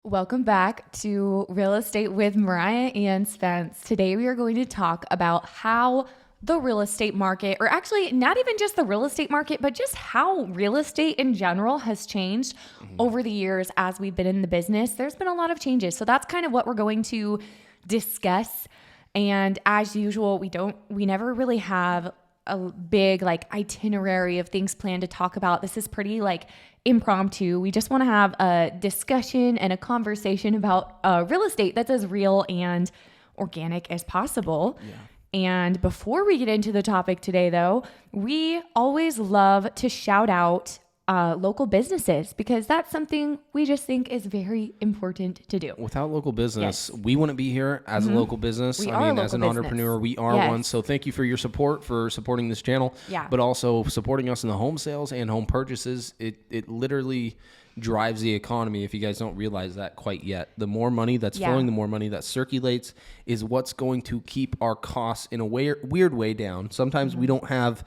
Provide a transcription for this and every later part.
Welcome back to Real Estate with Mariah and Spenc. Today we are going to talk about how the real estate market, or actually not even just the real estate market, but just how real estate in general has changed over the years as we've been in the business. There's been a lot of changes. So that's kind of what we're going to discuss. And as usual, we never really have a big itinerary of things planned to talk about. This is pretty impromptu. We just want to have a discussion and a conversation about real estate that's as real and organic as possible. Yeah. And before we get into the topic today, though, we always love to shout out local businesses because that's something we just think is very important to do. Without local business, we wouldn't be here as a local business. As an entrepreneur, we are one. So thank you for your support, for supporting this channel, but also supporting us in the home sales and home purchases. It literally drives the economy if you guys don't realize that quite yet. The more money that's flowing, the more money that circulates is what's going to keep our costs in a weird way down. Sometimes we don't have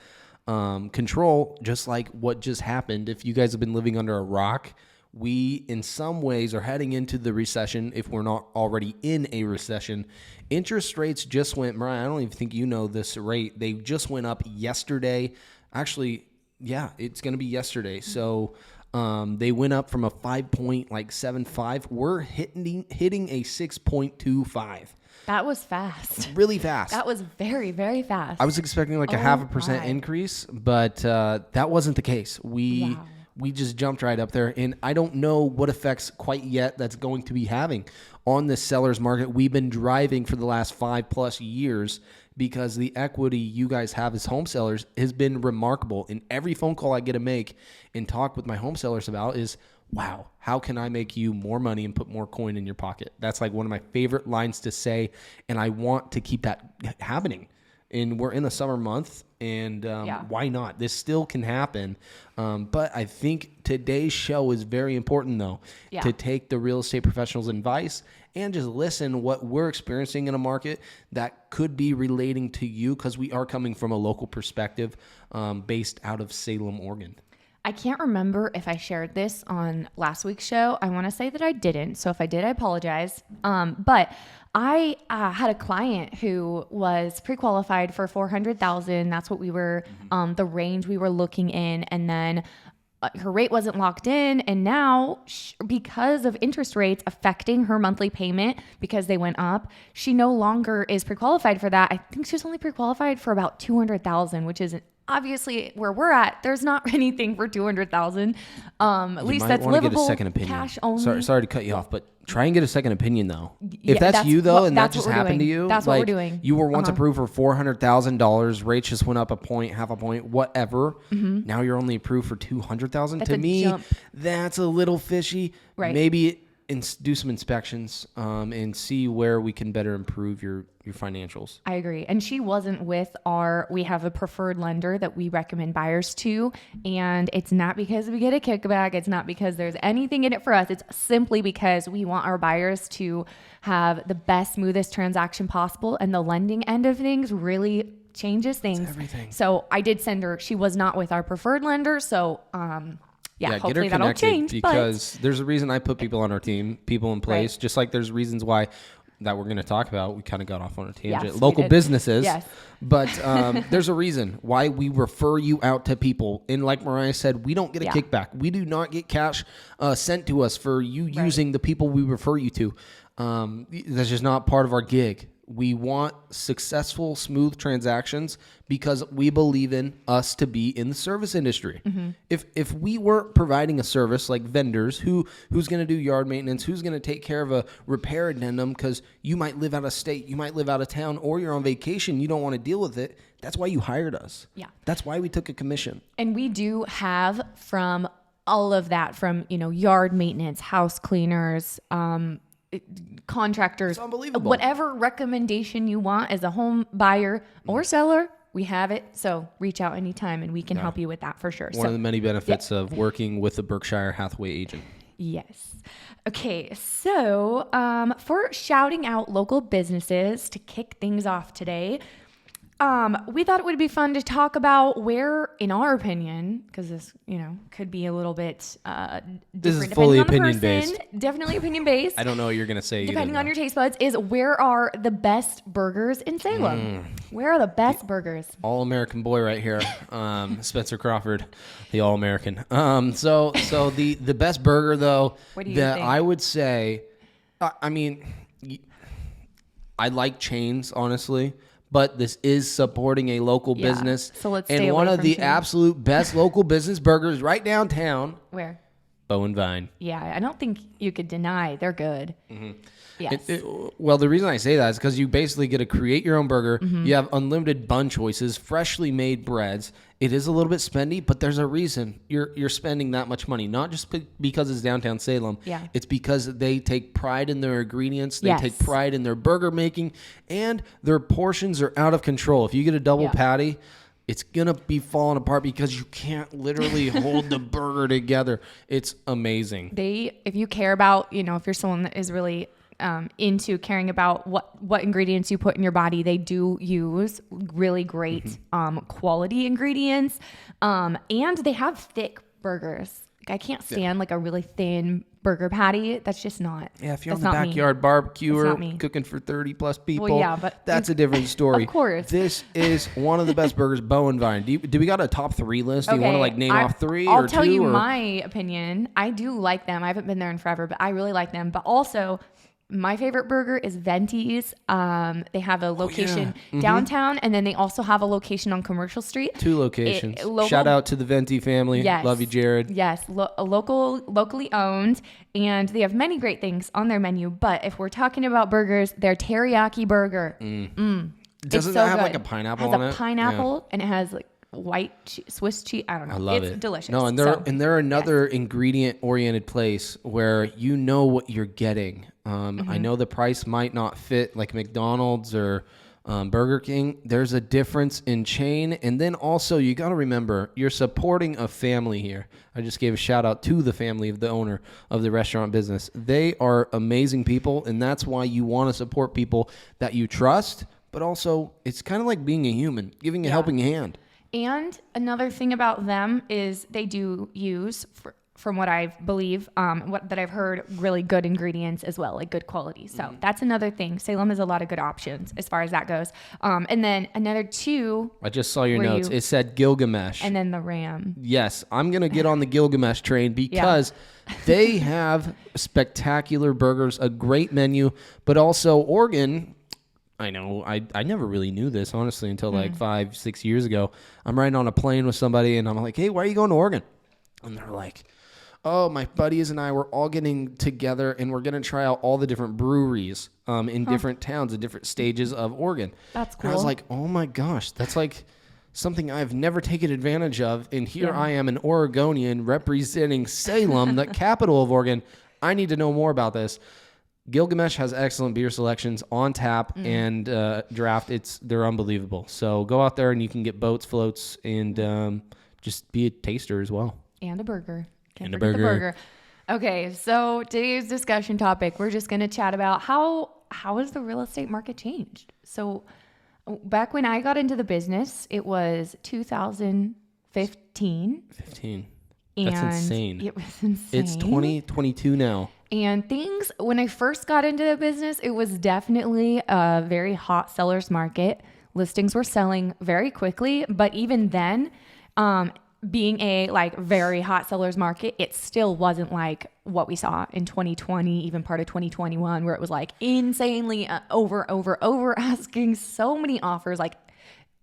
control, just like what just happened. If you guys have been living under a rock, we in some ways are heading into the recession if we're not already in a recession. Interest rates just went, Mariah, I don't even think you know this rate. They just went up yesterday. Actually, it's going to be yesterday. So they went up from a 5.75. We're hitting a 6.25. That was fast. Really fast. That was very, very fast. I was expecting a 0.5% increase, but that wasn't the case. We just jumped right up there, and I don't know what effects quite yet that's going to be having on the seller's market. We've been driving for the last 5+ years because the equity you guys have as home sellers has been remarkable. And every phone call I get to make and talk with my home sellers about is, wow, how can I make you more money and put more coin in your pocket? That's one of my favorite lines to say, and I want to keep that happening. And we're in the summer month, and why not? This still can happen. But I think today's show is very important, though, to take the real estate professional's advice and just listen what we're experiencing in a market that could be relating to you, because we are coming from a local perspective based out of Salem, Oregon. I can't remember if I shared this on last week's show. I want to say that I didn't. So if I did, I apologize. But I had a client who was pre-qualified for $400,000. That's what we were, the range we were looking in. And then her rate wasn't locked in. And now because of interest rates affecting her monthly payment, because they went up, she no longer is pre-qualified for that. I think she's only pre-qualified for about $200,000, which isn't. Obviously, where we're at, there's not anything for $200,000. At least that's livable. Get a second opinion. Cash only. Sorry to cut you off, but try and get a second opinion though. If that's you though, and that just happened to you, that's what we're doing. You were once approved for $400,000. Rates just went up a point, half a point, whatever. Now you're only approved for $200,000. To me, that's a little fishy. Right. Maybe do some inspections and see where we can better improve your financials. I agree. And she wasn't with we have a preferred lender that we recommend buyers to. And it's not because we get a kickback. It's not because there's anything in it for us. It's simply because we want our buyers to have the best, smoothest transaction possible. And the lending end of things really changes things. It's everything. So I did send her. She was not with our preferred lender. So, hopefully that'll change. Because there's a reason I put people on our team, people in place, just like there's reasons why that we're going to talk about. We kind of got off on a tangent. Yes, local businesses. Yes. But there's a reason why we refer you out to people. And like Mariah said, we don't get a kickback. We do not get cash sent to us for you using the people we refer you to. That's just not part of our gig. We want successful, smooth transactions because we believe in us to be in the service industry. If we weren't providing a service like vendors, who's going to do yard maintenance, who's going to take care of a repair addendum because you might live out of state, you might live out of town, or you're on vacation, you don't want to deal with it. That's why you hired us. Yeah. That's why we took a commission. And we do have from all of that, from yard maintenance, house cleaners, contractors, whatever recommendation you want as a home buyer or seller, we have it. So reach out anytime and we can help you with that for sure. One of the many benefits of working with a Berkshire Hathaway agent. Yes. Okay. So for shouting out local businesses to kick things off today, We thought it would be fun to talk about where, in our opinion, because this, could be a little bit different. This is fully depending on opinion the person. based. Definitely opinion based. I don't know what you're gonna say. Depending on your taste buds, is where are the best burgers in Salem? Where are the best burgers? All-American boy right here, Spencer Crawford, the All-American. So the best burger though What do you that think? I would say, I mean, I like chains honestly. But this is supporting a local business. So let's and stay one away of from the chains. absolute best local business burgers right downtown. Where? Bow and Vine. Yeah, I don't think you could deny they're good. Yes. Well, the reason I say that is because you basically get to create your own burger. Mm-hmm. You have unlimited bun choices, freshly made breads. It is a little bit spendy, but there's a reason you're spending that much money. Not just because it's downtown Salem. Yeah. It's because they take pride in their ingredients. They Yes. take pride in their burger making, and their portions are out of control. If you get a double patty, it's going to be falling apart because you can't literally hold the burger together. It's amazing. If you care about, if you're someone that is really into caring about what ingredients you put in your body, they do use really great quality ingredients, and they have thick burgers. I can't stand like a really thin burger patty. That's just not. Yeah, if you're on that's the not me. backyard barbecue That's or not me. cooking for 30 plus people, Well, yeah, but that's a different story. Of course. This is one of the best burgers, Bow and Vine. Do we got a top 3 list? Do you want to like name off 3 I'll or 2? tell you or? my opinion. I do like them. I haven't been there in forever, but I really like them. But also, my favorite burger is Venti's. They have a location downtown, and then they also have a location on Commercial Street. 2 locations. Shout out to the Venti family. Yes. Love you, Jared. Yes, locally owned, and they have many great things on their menu. But if we're talking about burgers, their teriyaki burger. Doesn't it's that so have like good. a pineapple It on has it? a pineapple, and it has like Swiss cheese. I don't know. I love it's it. delicious. No, and they're another ingredient-oriented place where you know what you're getting. I know the price might not fit like McDonald's or Burger King. There's a difference in chain, and then also you got to remember you're supporting a family here. I just gave a shout out to the family of the owner of the restaurant business. They are amazing people, and that's why you want to support people that you trust. But also, it's kind of like being a human, giving a helping hand. And another thing about them is they do use, from what I believe, that I've heard, really good ingredients as well, like good quality. So that's another thing. Salem has a lot of good options as far as that goes. And then another 2. I just saw your notes. It said Gilgamesh. And then the Ram. Yes, I'm going to get on the Gilgamesh train because they have spectacular burgers, a great menu, but also Oregon. I know. I never really knew this, honestly, until like 5-6 years ago. I'm riding on a plane with somebody, and I'm like, hey, why are you going to Oregon? And they're like, oh, my buddies and I were all getting together, and we're going to try out all the different breweries in different towns, in different stages of Oregon. That's cool. And I was like, oh, my gosh, that's like something I've never taken advantage of. And here I am, an Oregonian representing Salem, the capital of Oregon. I need to know more about this. Gilgamesh has excellent beer selections on tap and draft. They're unbelievable. So go out there and you can get boats, floats, and just be a taster as well. And a burger. And a forget the burger. burger. Okay, so today's discussion topic, we're just going to chat about how has the real estate market changed. So back when I got into the business, it was 2015. 15. And That's insane. It was insane. It's 2022 now. And things, when I first got into the business, it was definitely a very hot seller's market. Listings were selling very quickly, but even then, being a like very hot seller's market, it still wasn't like what we saw in 2020, even part of 2021, where it was like insanely over asking, so many offers, like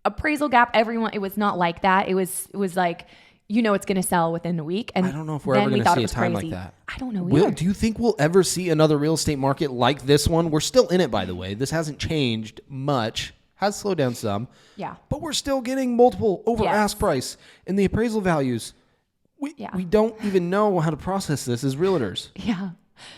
appraisal gap, everyone. It was not like that. It was like, it's going to sell within a week. And I don't know if we're ever going to see a time like that. I don't know either. Do you think we'll ever see another real estate market like this one? We're still in it, by the way. This hasn't changed much. Has slowed down some. Yeah. But we're still getting multiple over ask price in the appraisal values. We don't even know how to process this as realtors. Yeah.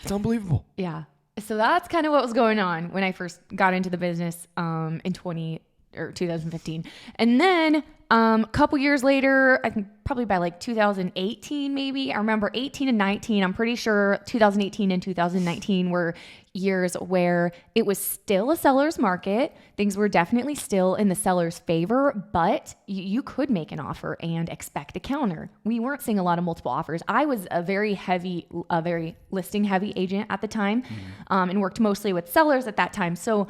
It's unbelievable. Yeah. So that's kind of what was going on when I first got into the business in 2015. or 2015. And then a couple years later, I think probably by like 2018, maybe. I remember 18 and 19. I'm pretty sure 2018 and 2019 were years where it was still a seller's market. Things were definitely still in the seller's favor, but you could make an offer and expect a counter. We weren't seeing a lot of multiple offers. I was a very listing heavy agent at the time, and worked mostly with sellers at that time. So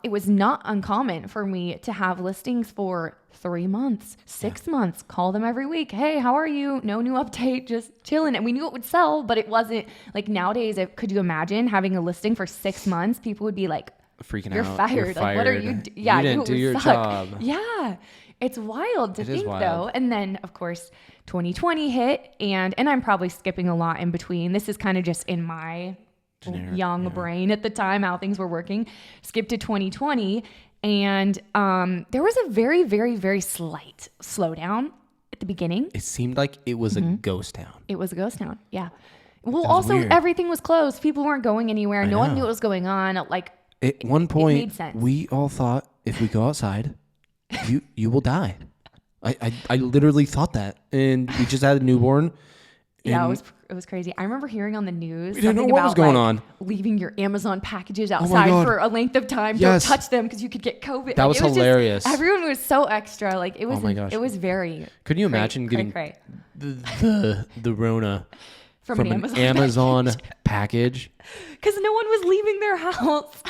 it was not uncommon for me to have listings for 3 months, 6 months, call them every week. Hey, how are you? No new update, just chilling. And we knew it would sell, but it wasn't like nowadays. Could you imagine having a listing for 6 months? People would be like, freaking you're out. fired. You're Like, fired. what are you? Yeah, you didn't do your job. Yeah. It's wild to think wild. though. And then of course, 2020 hit and I'm probably skipping a lot in between. This is kind of just in my young brain at the time, how things were working. Skip to 2020. And there was a very, very, very slight slowdown at the beginning. It seemed like it was a ghost town. It was a ghost town. Yeah. Well, also weird. Everything was closed. People weren't going anywhere. No one knew what was going on. Like At one point, it made sense. we all thought if we go outside, you will die. I literally thought that, and we just had a newborn. Yeah, it was crazy. I remember hearing on the news We didn't know something what about was going on. leaving your Amazon packages my outside God. for a length of time. Yes. Don't touch them because you could get COVID. That was it hilarious. Everyone was so extra. Like it was. Oh my gosh. It was very. Could you imagine getting cray. the Rona from an Amazon package? Because no one was leaving their house.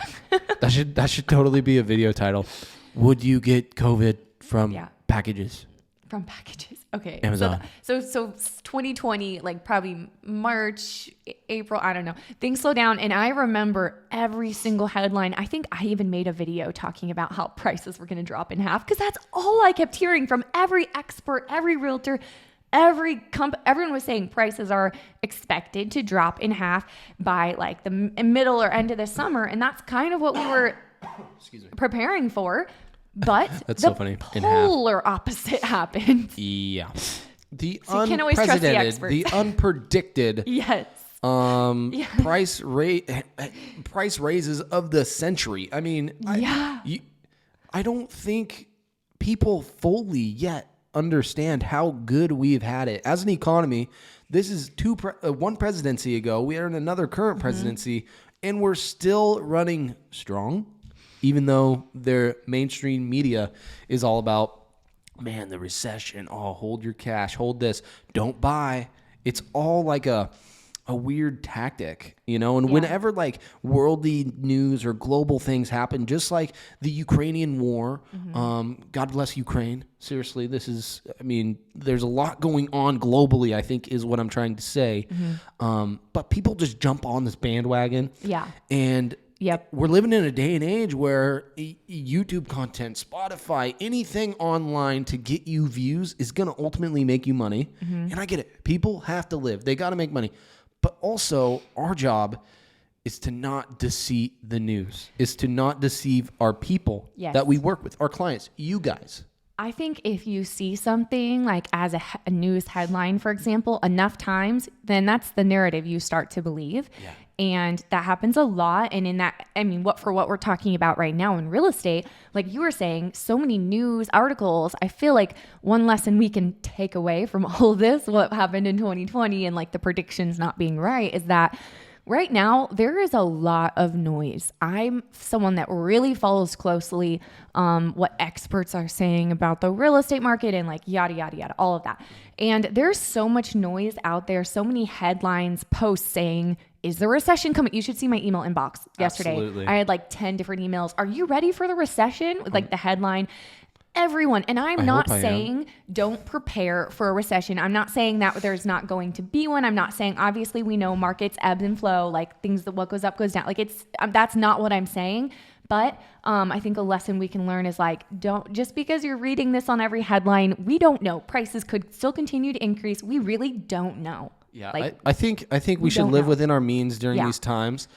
That should totally be a video title. Would you get COVID from packages? From packages. Okay. Amazon. So 2020, like probably March, April, I don't know. Things slow down. And I remember every single headline. I think I even made a video talking about how prices were going to drop in half because that's all I kept hearing from every expert, every realtor, everyone was saying prices are expected to drop in half by like the middle or end of the summer. And that's kind of what we were preparing for. But that's the so funny. In half. polar opposite happened. Yeah. The So you can't always trust the experts. the unpredicted Yes. price raises of the century. I mean, I don't think people fully yet understand how good we've had it as an economy. This is one presidency ago. We are in another current presidency, and we're still running strong, even though their mainstream media is all about, man, the recession. Oh, hold your cash, hold this, don't buy. It's all like a weird tactic, and whenever like worldly news or global things happen, just like the Ukrainian war, God bless Ukraine. Seriously, there's a lot going on globally, I think is what I'm trying to say. But people just jump on this bandwagon. Yeah. And we're living in a day and age where YouTube content, Spotify, anything online to get you views is going to ultimately make you money. And I get it. People have to live. They got to make money. But also, our job is to not deceive the news, is to not deceive our people that we work with, our clients, you guys. I think if you see something like as a news headline, for example, enough times, then that's the narrative you start to believe. Yeah. And that happens a lot. And in that, what we're talking about right now in real estate, like you were saying, so many news articles, I feel like one lesson we can take away from all of this, what happened in 2020 and like the predictions not being right, is that right now, there is a lot of noise. I'm someone that really follows closely what experts are saying about the real estate market and like yada, yada, yada, all of that. And there's so much noise out there, so many headlines, posts saying, is the recession coming? You should see my email inbox yesterday. Absolutely. I had like 10 different emails. Are you ready for the recession? With like the headline. Everyone, and I'm not saying don't prepare for a recession. I'm not saying that there's not going to be one. I'm not saying, obviously we know markets ebb and flow, like things that what goes up goes down. Like that's not what I'm saying. But I think a lesson we can learn is like, don't, just because you're reading this on every headline, we don't know. Prices could still continue to increase. We really don't know. Yeah, like, I think we should live within our means during these times.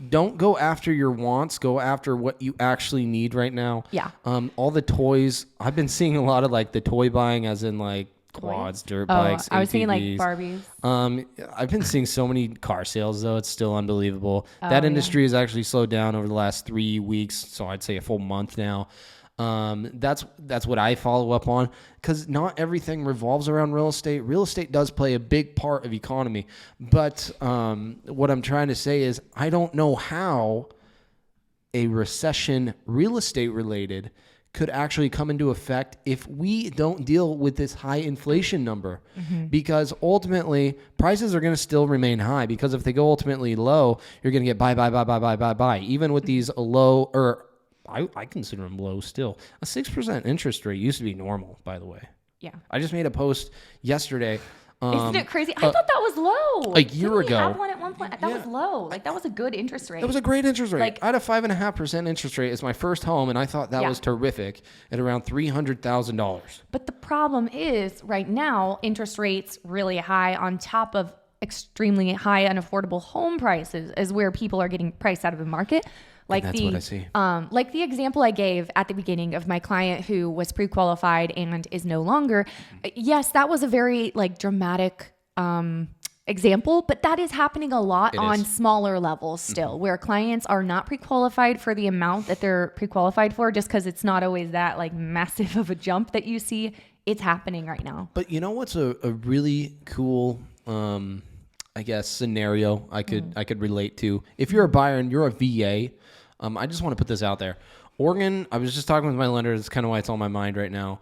Don't go after your wants. Go after what you actually need right now. Yeah. All the toys. I've been seeing a lot of like the toy buying, as in like quads, dirt bikes, I was ATVs. thinking like Barbies. I've been seeing so many car sales though. It's still unbelievable. That industry has actually slowed down over the last 3 weeks. So I'd say a full month now. That's what I follow up on, because not everything revolves around real estate. Real estate does play a big part of economy, but what I'm trying to say is I don't know how a recession, real estate related, could actually come into effect if we don't deal with this high inflation number. Because ultimately prices are going to still remain high, because if they go ultimately low, you're going to get buy. Even with these low, or I consider them low still. A 6% interest rate used to be normal, by the way. Yeah. I just made a post yesterday. Isn't it crazy? I thought that was low. A year Didn't we ago. have one at one point? That was low. Like, that was a good interest rate. That was a great interest rate. Like, I had a 5.5% interest rate as my first home, and I thought that was terrific at around $300,000. But the problem is, right now, interest rates really high on top of extremely high unaffordable home prices is where people are getting priced out of the market. Like that's what I see. Like the example I gave at the beginning of my client who was pre-qualified and is no longer. Yes, that was a very like dramatic example, but that is happening a lot on smaller levels still, where clients are not pre-qualified for the amount that they're pre-qualified for, just because it's not always that like massive of a jump that you see. It's happening right now. But you know what's a really cool I guess scenario I could relate to? If you're a buyer and you're a VA, I just want to put this out there. Oregon, I was just talking with my lender. That's kind of why it's on my mind right now.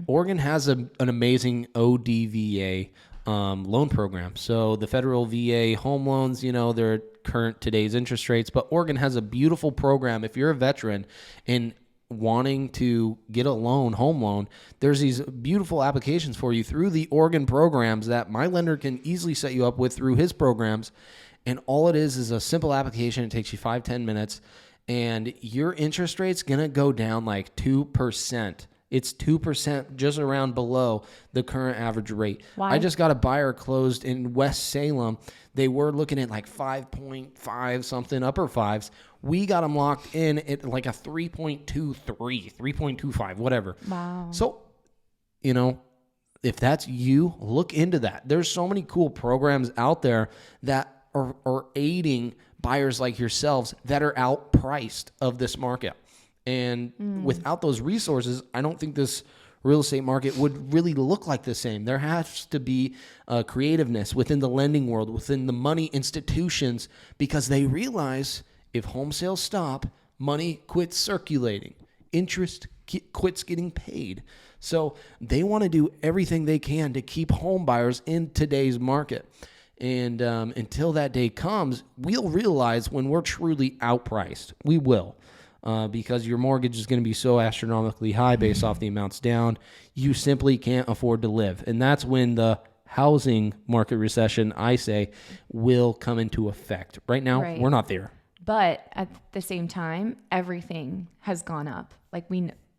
Oregon has an amazing ODVA loan program. So the federal VA home loans, they're current today's interest rates. But Oregon has a beautiful program. If you're a veteran and wanting to get a loan, home loan, there's these beautiful applications for you through the Oregon programs that my lender can easily set you up with through his programs. And all it is a simple application. It takes you 5-10 minutes. And your interest rate's going to go down like 2%. It's 2% just around below the current average rate. Why? I just got a buyer closed in West Salem. They were looking at like 5.5 something, upper fives. We got them locked in at like a 3.23, 3.25, whatever. Wow. So, if that's you, look into that. There's so many cool programs out there that are aiding buyers like yourselves that are outpriced of this market. And without those resources, I don't think this real estate market would really look like the same. There has to be creativeness within the lending world, within the money institutions, because they realize if home sales stop, money quits circulating, interest quits getting paid. So they want to do everything they can to keep home buyers in today's market. And until that day comes, we'll realize when we're truly outpriced. We will, because your mortgage is going to be so astronomically high based off the amounts down, you simply can't afford to live. And that's when the housing market recession, I say, will come into effect. Right now, we're not there. But at the same time, everything has gone up. Like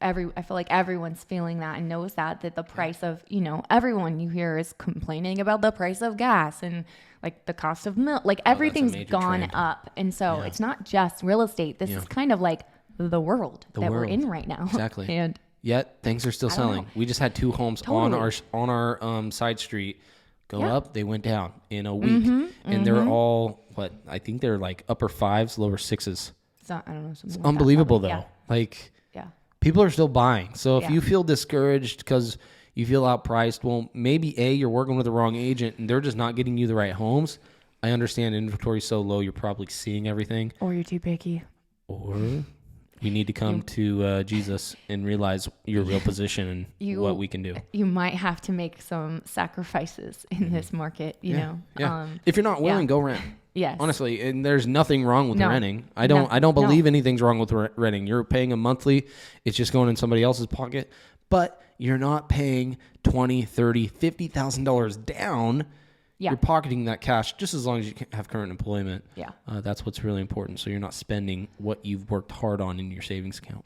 I feel like everyone's feeling that and knows that the price of, everyone you hear is complaining about the price of gas and like the cost of milk, like everything's gone up. And so it's not just real estate. This is kind of like the world we're in right now. Exactly. And yet things are still selling. We just had 2 homes on our side street go up. They went down in a week, and they're all I think they're like upper 5s, lower 6s. I don't know. It's unbelievable though. Yeah. People are still buying. So if you feel discouraged because you feel outpriced, well, maybe you're working with the wrong agent and they're just not getting you the right homes. I understand inventory is so low, you're probably seeing everything. Or you're too picky. Or you need to come to Jesus and realize your real position and what we can do. You might have to make some sacrifices in this market, you know. Yeah. If you're not willing, go rent. Yes. Honestly, and there's nothing wrong with renting. I don't believe anything's wrong with renting. You're paying a monthly. It's just going in somebody else's pocket. But you're not paying $20,000, $30,000, $50,000 down. Yeah. You're pocketing that cash just as long as you have current employment. Yeah. That's what's really important. So you're not spending what you've worked hard on in your savings account.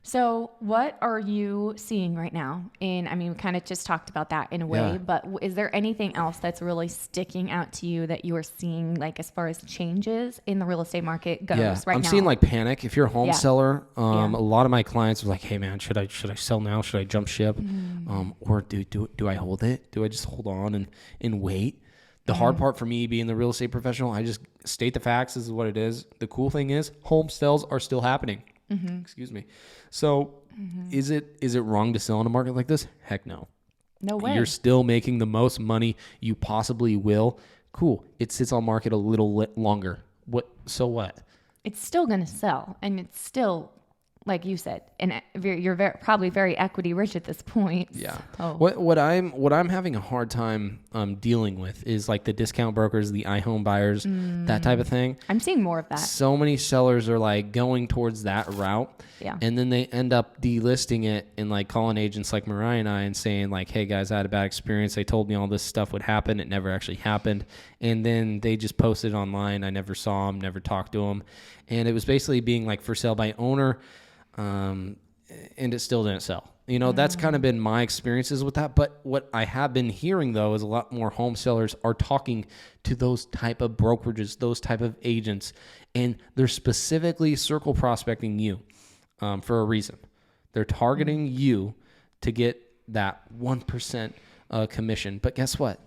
So what are you seeing right now? And I mean, we kind of just talked about that in a way, but is there anything else that's really sticking out to you that you are seeing, like as far as changes in the real estate market goes right now? I'm seeing like panic. If you're a home seller, a lot of my clients are like, hey man, should I sell now? Should I jump ship? Or do I hold it? Do I just hold on and wait? The hard part for me being the real estate professional, I just state the facts. This is what it is. The cool thing is home sales are still happening. Excuse me. So is it wrong to sell in a market like this? Heck no. No way. You're still making the most money you possibly will. Cool. It sits on market a little longer. So what? It's still going to sell, and it's still, like you said, and you're probably very equity rich at this point. Yeah. So. What I'm having a hard time dealing with is like the discount brokers, the iHome buyers, that type of thing. I'm seeing more of that. So many sellers are like going towards that route. Yeah. And then they end up delisting it and like calling agents like Mariah and I and saying like, hey guys, I had a bad experience. They told me all this stuff would happen. It never actually happened. And then they just posted online. I never saw them, never talked to them. And it was basically being like for sale by owner. And it still didn't sell. You know, that's kind of been my experiences with that. But what I have been hearing, though, is a lot more home sellers are talking to those type of brokerages, those type of agents, and they're specifically circle prospecting you for a reason. They're targeting you to get that 1% commission. But guess what?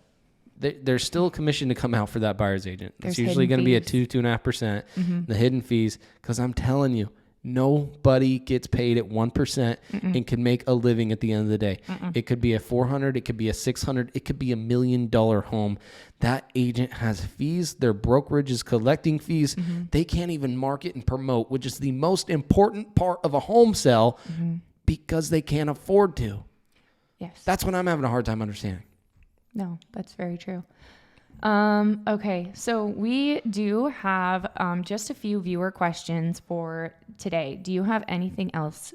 There's still a commission to come out for that buyer's agent. It's usually going to be a 2.5%, the hidden fees, because I'm telling you, nobody gets paid at 1% and can make a living at the end of the day. It could be a $400, it could be a $600, it could be $1 million home. That agent has fees. Their brokerage is collecting fees. They can't even market and promote, which is the most important part of a home sale, because they can't afford to. Yes. That's what I'm having a hard time understanding. No, that's very true. Okay, so we do have just a few viewer questions for today. Do you have anything else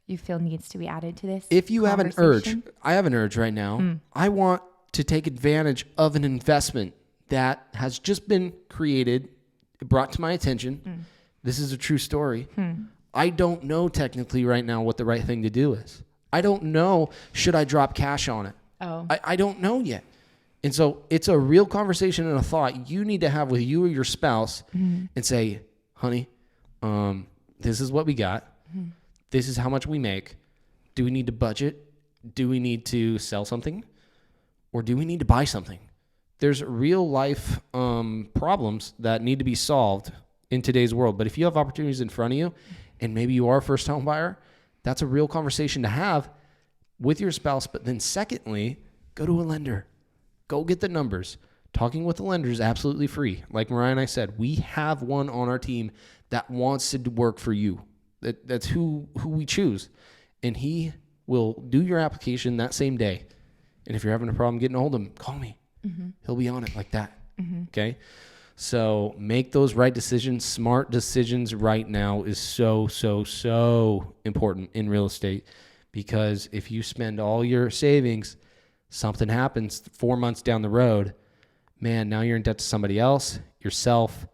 you feel needs to be added to this? If you have an urge, I have an urge right now. I want to take advantage of an investment that has just been created, brought to my attention. This is a true story. I don't know technically right now what the right thing to do is. I don't know, should I drop cash on it? I don't know yet. And so it's a real conversation and a thought you need to have with you or your spouse and say, honey, this is what we got. This is how much we make. Do we need to budget? Do we need to sell something? Or do we need to buy something? There's real life problems that need to be solved in today's world. But if you have opportunities in front of you and maybe you are a first home buyer, that's a real conversation to have with your spouse. But then secondly, go to a lender. Go get the numbers. Talking with the lender is absolutely free. Like Mariah and I said, we have one on our team that wants to work for you. That's who we choose. And he will do your application that same day. And if you're having a problem getting a hold of him, call me. He'll be on it like that. Okay? So make those right decisions. Smart decisions right now is so important in real estate, because if you spend all your savings, something happens 4 months down the road, man, now you're in debt to somebody else, yourself,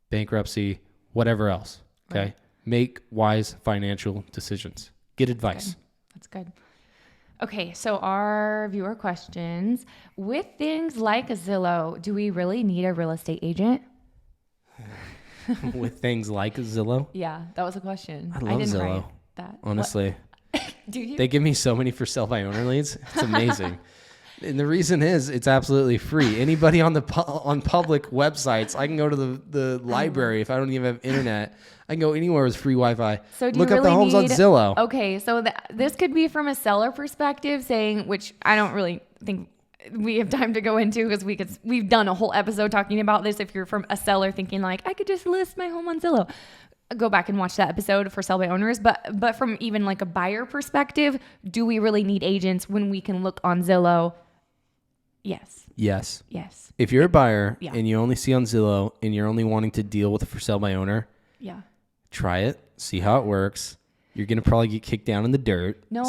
bankruptcy, whatever else. Okay. Right. Make wise financial decisions. Get advice. That's good. Okay. So our viewer questions: with things like Zillow, do we really need a real estate agent? With things like Zillow? Yeah, that was a question. I love didn't Zillow. write that. Honestly. Do you? They give me so many for sale by owner leads. It's amazing. And the reason is it's absolutely free. Anybody on on public websites, I can go to the library if I don't even have internet. I can go anywhere with free Wi-Fi. So look up the homes on Zillow. Okay, so this could be from a seller perspective, saying, which I don't really think we have time to go into, because we've done a whole episode talking about this. If you're from a seller thinking like, I could just list my home on Zillow, go back and watch that episode for sell by owners. But from even like a buyer perspective, do we really need agents when we can look on Zillow? Yes. If you're a buyer and you only see on Zillow and you're only wanting to deal with a for sale by owner, try it, see how it works. You're going to probably get kicked down in the dirt. No.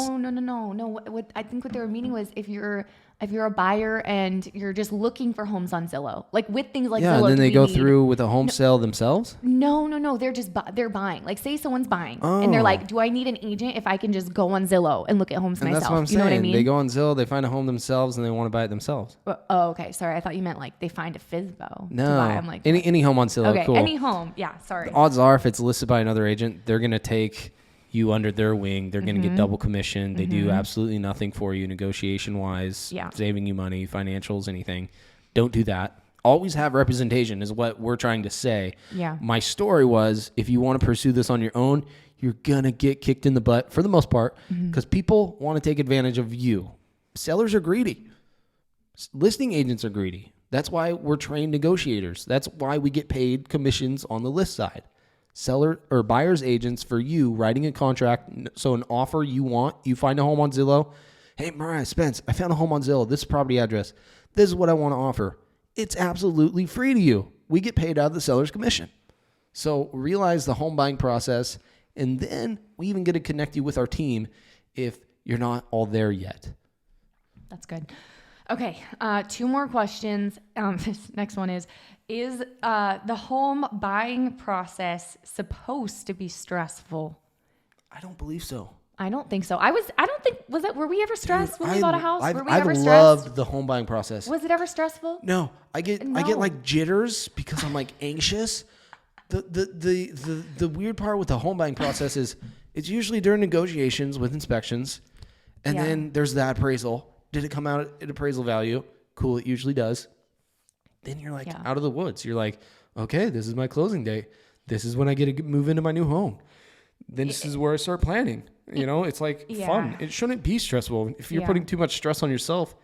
What I think what they were meaning was if you're a buyer and you're just looking for homes on Zillow, like with things like Zillow. Yeah, and then they go through with a home sale themselves? No. They're buying. Like say someone's buying and they're like, do I need an agent if I can just go on Zillow and look at homes myself? That's what I'm saying. You know what I mean? They go on Zillow, they find a home themselves, and they want to buy it themselves. Oh, okay. Sorry. I thought you meant like they find a FSBO to No. buy. I'm like, any home on Zillow, okay, cool. any home. Yeah, sorry. The odds are if it's listed by another agent, they're going to take you under their wing. They're going to get double commission. They do absolutely nothing for you negotiation wise, saving you money, financials, anything. Don't do that. Always have representation is what we're trying to say. Yeah. My story was, if you want to pursue this on your own, you're going to get kicked in the butt for the most part because people want to take advantage of you. Sellers are greedy. Listing agents are greedy. That's why we're trained negotiators. That's why we get paid commissions on the list side. Seller or buyer's agents for you writing a contract. So an offer you want, you find a home on Zillow. Hey, Mariah, Spence, I found a home on Zillow. This is property address. This is what I want to offer. It's absolutely free to you. We get paid out of the seller's commission. So realize the home buying process, and then we even get to connect you with our team if you're not all there yet. That's good. Okay, 2 more questions. This next one is the home buying process supposed to be stressful? I don't believe so. I don't think so. Were we ever stressed when we bought a house? Were we I've ever stressed? loved the home buying process. Was it ever stressful? No, I get like jitters because I'm like anxious. The weird part with the home buying process is it's usually during negotiations with inspections, and then there's that appraisal. Did it come out at appraisal value? Cool, it usually does. Then you're like out of the woods. You're like, okay, this is my closing date. This is when I get to move into my new home. Then this is where I start planning. It's like fun. It shouldn't be stressful. If you're putting too much stress on yourself,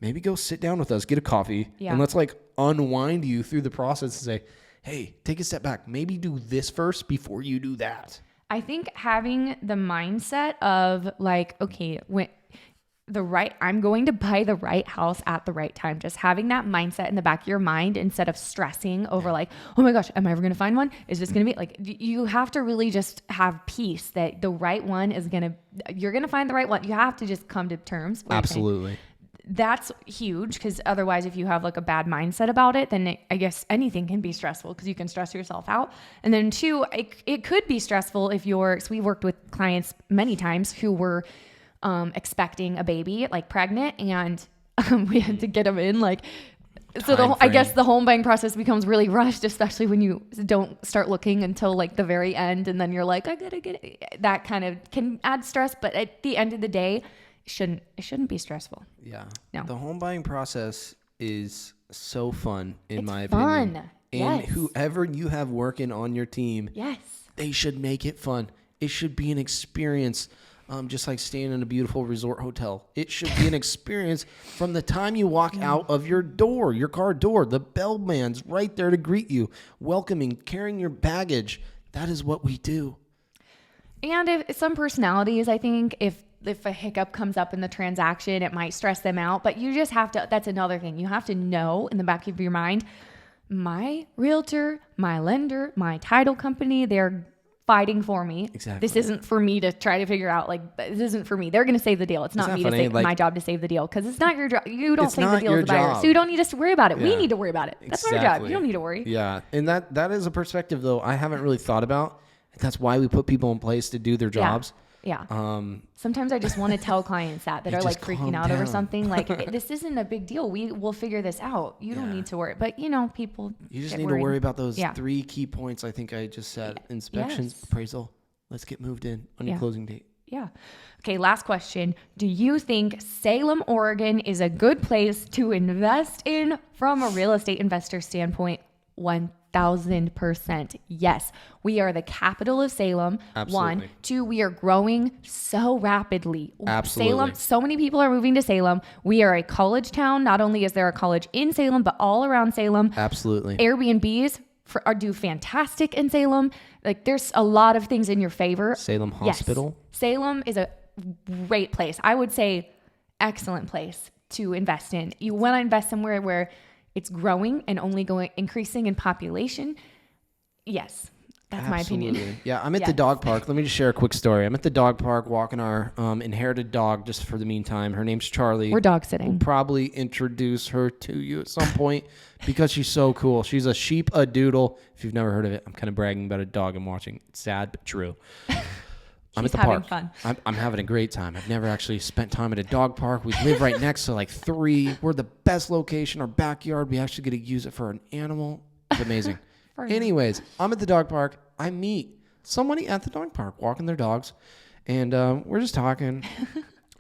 maybe go sit down with us, get a coffee, and let's like unwind you through the process and say, hey, take a step back. Maybe do this first before you do that. I think having the mindset of like, okay, I'm going to buy the right house at the right time. Just having that mindset in the back of your mind instead of stressing over like, oh my gosh, am I ever going to find one? Is this going to be like, you have to really just have peace that the right one you're going to find the right one. You have to just come to terms with Absolutely. That's huge because otherwise if you have like a bad mindset about it, then I guess anything can be stressful because you can stress yourself out. And then 2, it could be stressful if so we worked with clients many times who were expecting a baby, like pregnant, and we had to get them in I guess the home buying process becomes really rushed, especially when you don't start looking until like the very end. And then you're like, I gotta get it. That kind of can add stress, but at the end of the day, it shouldn't be stressful. Yeah. No. The home buying process is so fun in my opinion. Fun. And whoever you have working on your team, they should make it fun. It should be an experience. Just like staying in a beautiful resort hotel. It should be an experience from the time you walk out of your door, your car door. The bellman's right there to greet you, welcoming, carrying your baggage. That is what we do. And if some personalities, I think, if a hiccup comes up in the transaction, it might stress them out. But you just have to, that's another thing. You have to know in the back of your mind, my realtor, my lender, my title company, they're fighting for me. Exactly. This isn't for me to try to figure out, like, this isn't for me. They're going to save the deal. It's not me to save my job to save the deal because it's not your job. You don't save the deal as a buyer. So you don't need us to worry about it. We need to worry about it. That's our job. You don't need to worry. Yeah. And that is a perspective, though, I haven't really thought about. That's why we put people in place to do their jobs. Yeah. Sometimes I just want to tell clients that are like freaking out over something. Like, this isn't a big deal. We will figure this out. You don't need to worry. But, people You just need to worry about those 3 key points I think I just said. Inspections, appraisal. Let's get moved in on your closing date. Yeah. Okay, last question. Do you think Salem, Oregon is a good place to invest in from a real estate investor standpoint? 1,000%. Yes. We are the capital of Salem. Absolutely. 1. 2, we are growing so rapidly. Absolutely. Salem, so many people are moving to Salem. We are a college town. Not only is there a college in Salem, but all around Salem. Absolutely. Airbnbs do fantastic in Salem. Like, there's a lot of things in your favor. Salem Hospital. Yes. Salem is a great place. I would say excellent place to invest in. You want to invest somewhere where it's growing and only increasing in population. Yes. That's my opinion. Yeah, I'm at the dog park. Let me just share a quick story. I'm at the dog park walking our inherited dog just for the meantime. Her name's Charlie. We're dog sitting. We'll probably introduce her to you at some point because she's so cool. She's a sheep-a-doodle. If you've never heard of it, I'm kind of bragging about a dog I'm watching. It's sad, but true. I'm at the park. Fun. I'm having a great time. I've never actually spent time at a dog park. We live right next to like 3. We're the best location. Our backyard. We actually get to use it for an animal. It's amazing. Anyways, I'm at the dog park. I meet somebody at the dog park walking their dogs, and we're just talking,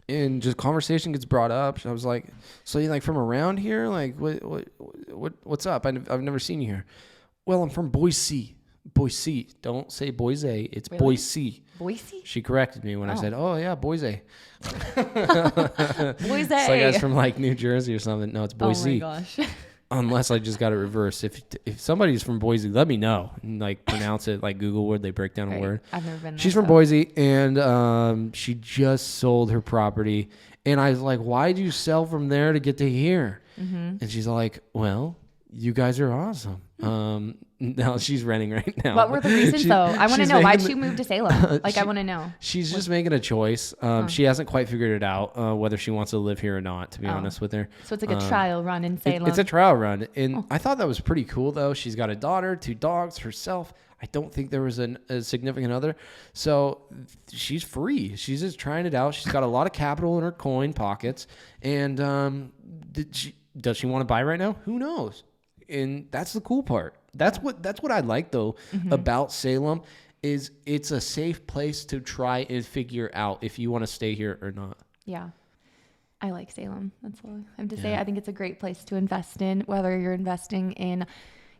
and just conversation gets brought up. I was like, "So you like from around here? Like, what's up? I've never seen you here." Well, I'm from Boise. Boise. Don't say Boise. It's Really? Boise. Boise? She corrected me when I said, "Oh yeah, Boise." Boise. It's like I was from like New Jersey or something. No, it's Boise. Oh my gosh. Unless I just got it reversed. If somebody's from Boise, let me know. And, like, pronounce it like Google word. They break down a word. I've never been there. She's from Boise, and she just sold her property. And I was like, "Why'd you sell from there to get to here?" Mm-hmm. And she's like, "Well, you guys are awesome." Now she's renting right now. What were the reasons though? I want to know. Why'd she move to Salem? Like, I want to know. She's just making a choice. She hasn't quite figured it out whether she wants to live here or not, to be honest with her. So it's like a trial run in Salem. It's a trial run. And I thought that was pretty cool, though. She's got a daughter, 2 dogs, herself. I don't think there was a significant other. So she's free. She's just trying it out. She's got a lot of capital in her coin pockets. And does she want to buy right now? Who knows? And that's the cool part. That's what I like, though, about Salem is it's a safe place to try and figure out if you want to stay here or not. Yeah. I like Salem. That's all I have to say. I think it's a great place to invest in, whether you're investing in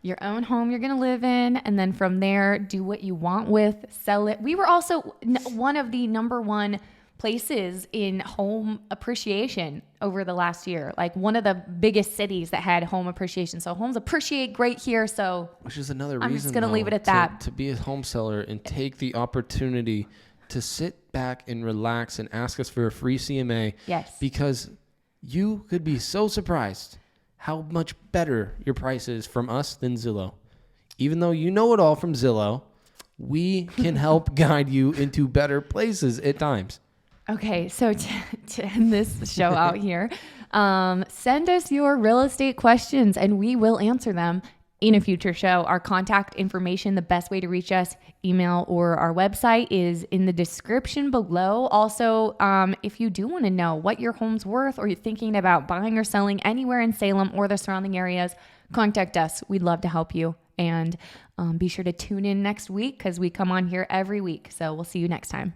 your own home you're going to live in, and then from there, do what you want with, sell it. We were also one of the number one places in home appreciation over the last year, like one of the biggest cities that had home appreciation. So homes appreciate great here. So which is another reason I'm just going to leave it at that. To be a home seller and take the opportunity to sit back and relax and ask us for a free CMA. Yes. Because you could be so surprised how much better your price is from us than Zillow. Even though you know it all from Zillow, we can help guide you into better places at times. Okay, so to end this show out here, send us your real estate questions and we will answer them in a future show. Our contact information, the best way to reach us, email or our website is in the description below. Also, if you do want to know what your home's worth or you're thinking about buying or selling anywhere in Salem or the surrounding areas, contact us. We'd love to help you. And be sure to tune in next week because we come on here every week. So we'll see you next time.